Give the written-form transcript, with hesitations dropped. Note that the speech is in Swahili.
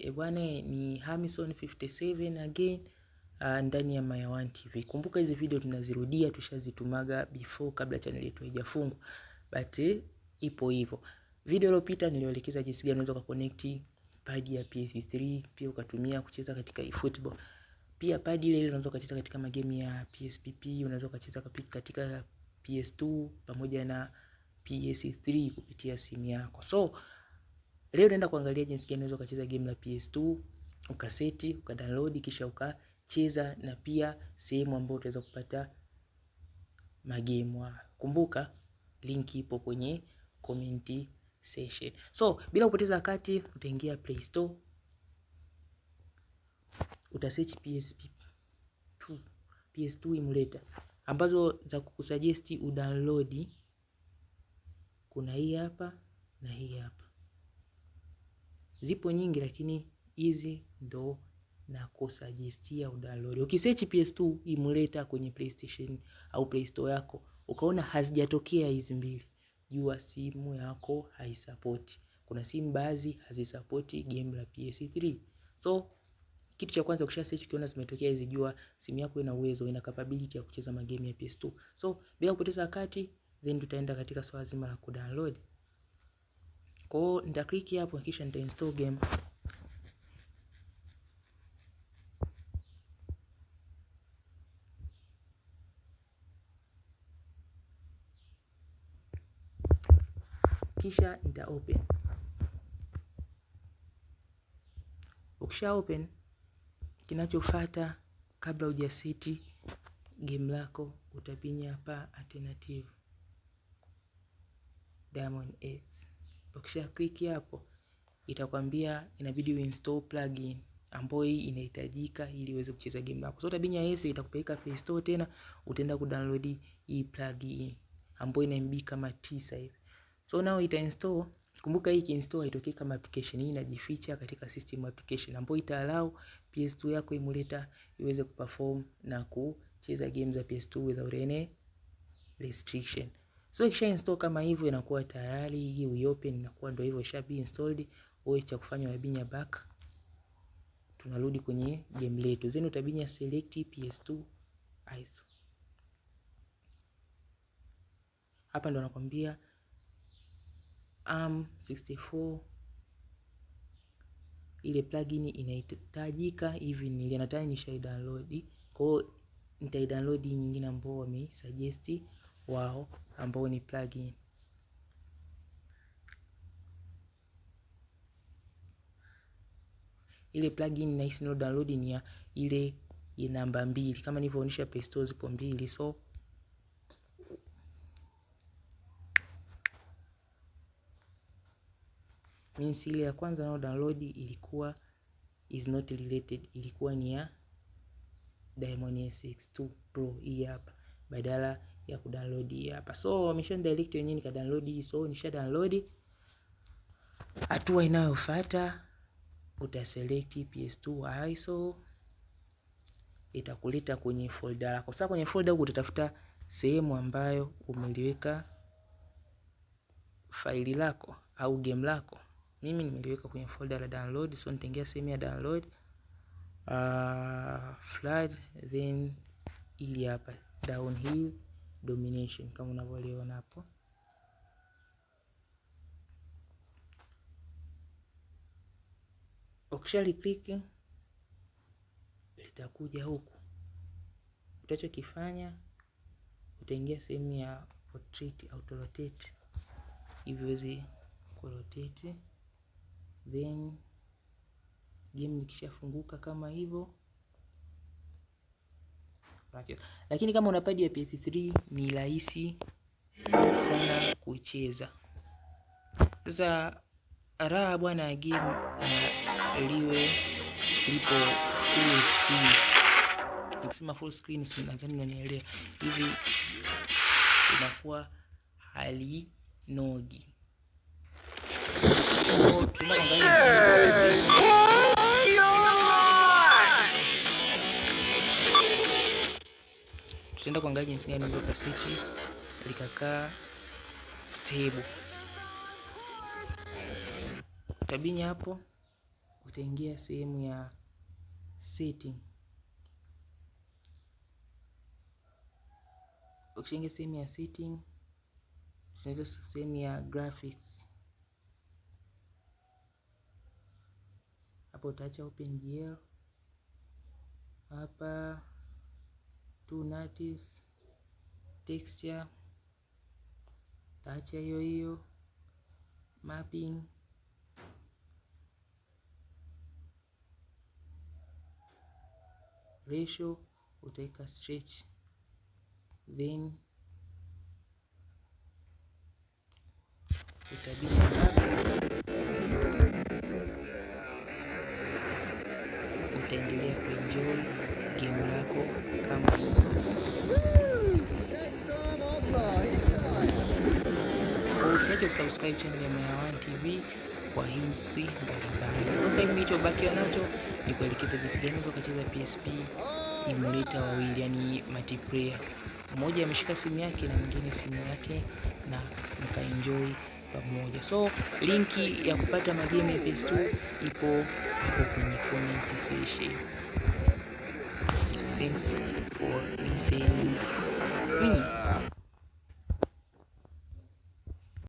Bwana ni Hamison 57 again ndani ya Maya One TV. Kumbuka hizi video tunazirudia, tushazitumaga before kabla channel yetu haijafungwa. But ipo hivyo. Video iliyopita nilielekeza jinsi gani unaweza kuconnect pad ya PS3 pia ukatumia kucheza katika eFootball. Pia pad ile unaweza kucheza katika magame ya PSPP, unaweza kucheza katika PS2 pamoja na PS3 kupitia simu yako. So leo naenda kuangalia jinsi gani unaweza kucheza game la PS2, ukaseti, ukadownload kisha ukacheza, na pia sehemu ambayo utaweza kupata magame. Kumbuka link ipo kwenye comment section. So bila kupoteza wakati utaingia Play Store, utasearch PS2 emulator ambazo za kukusuggest udownload. Kuna hii hapa na hii hapa. Zipo nyingi lakini hizi ndo na kusuggestia udownload. Ukisearch PS2 emulator kwenye PlayStation au Play Store yako, ukaona hazijatokea hizi mbili, jua simu yako haisupport. Kuna simu baadhi hazisupport game la PS3. So kitu cha kwanza ukisha search ukiona zimetokea hizi, jua simu yako ina uwezo, ina capability ya kucheza magame ya PS2. So bila kupoteza wakati, then tutaenda katika swala zima la kudownload. Kwa hiyo nita click hapo kisha nita install game. Kisha nita open. Ukisha open, kinachofuata kabla hujaseti game lako utapinya hapa alternative Diamond X. Ukisha click hapo itakwambia inabidi uinstall plugin ambayo hii inahitajika ili uweze kucheza game lako. So utabinya yes, itakupeleka Play Store tena, utaenda kudownload hii plugin ambayo ina MB kama 9 hivi. So now ita install. Kumbuka hii install haitokei kama application, hii inajificha katika system application ambayo ita allow PS2 yako emulator iweze kuperform na kucheza games za PS2 without any restriction. So ikisha install kama hivyo inakuwa tayari, hii uopen inakuwa ndio hivyo isha be installed. Wewe cha kufanya unabinya back, tunarudi kwenye game letu, then utabinya select PS2 ISO. Hapa ndo nakwambia ARM64 ile plugin inahitajika hivi, nilinataka nisha download. Kwa hiyo nita download nyingine ambayo wamesuggest wao ambao ni plugin. Ile plugin na hisi no download ni ya ile ya namba 2 kama nilivyoonyesha Play Store zipo 2. So means ile ya kwanza no download ilikuwa is not related, ilikuwa ni ya Diamond S6 Pro hii hapa, badala ya kudownload hii hapa. So wamesha direct wenyewe nika download hii. So nisha download. Hatua inayofuata utaselect PS2 ISO, itakuleta kwenye folder lako. Sasa kwenye folder huko utatafuta sehemu ambayo umeliweka faili lako au game lako. Mimi nimeliweka kwenye folder la download, so nitaingia sehemu ya download, flood, then ili hapa downhill domination kama unavyoona hapo. Ukishali click litakuja huku. Utachokifanya utaingia sehemu ya portrait auto rotate hivi uweze ku rotate, then game ikishafunguka kama hivyo. Lakini kama una pad ya PS3 ni rahisi sana kucheza. Sasa raha bwana ya game lipo full screen. Nikisema full screen si nadhani unanielewa. Hivi inakuwa hali nogi. So tutaenda kuangalia jinsi gani ndio kaseti likakaa stable. Tabinya hapo, utaingia sehemu ya setting. Ukishaingia sehemu ya setting, tunaenda sehemu ya graphics. Hapo utaacha OpenGL. Hapa to natives texture utaacha hiyo hiyo. Mapping ratio utaweka stretch, then utabidi utaendelea kuenjoy game lako kama usiache kusubscribe channel ya Maya1 TV kwa hints mbalimbali. Sasa hivi nilichobakiwa nacho ni kuelekeza jinsi gani ukacheza PSP emulator wawili, yani multiplayer. Mmoja ameshika simu yake na mwingine simu yake, na mkaenjoy pamoja. So linki ya kupata magame ya PS2 ipo hapo kwenye comment section. Thanks for listening.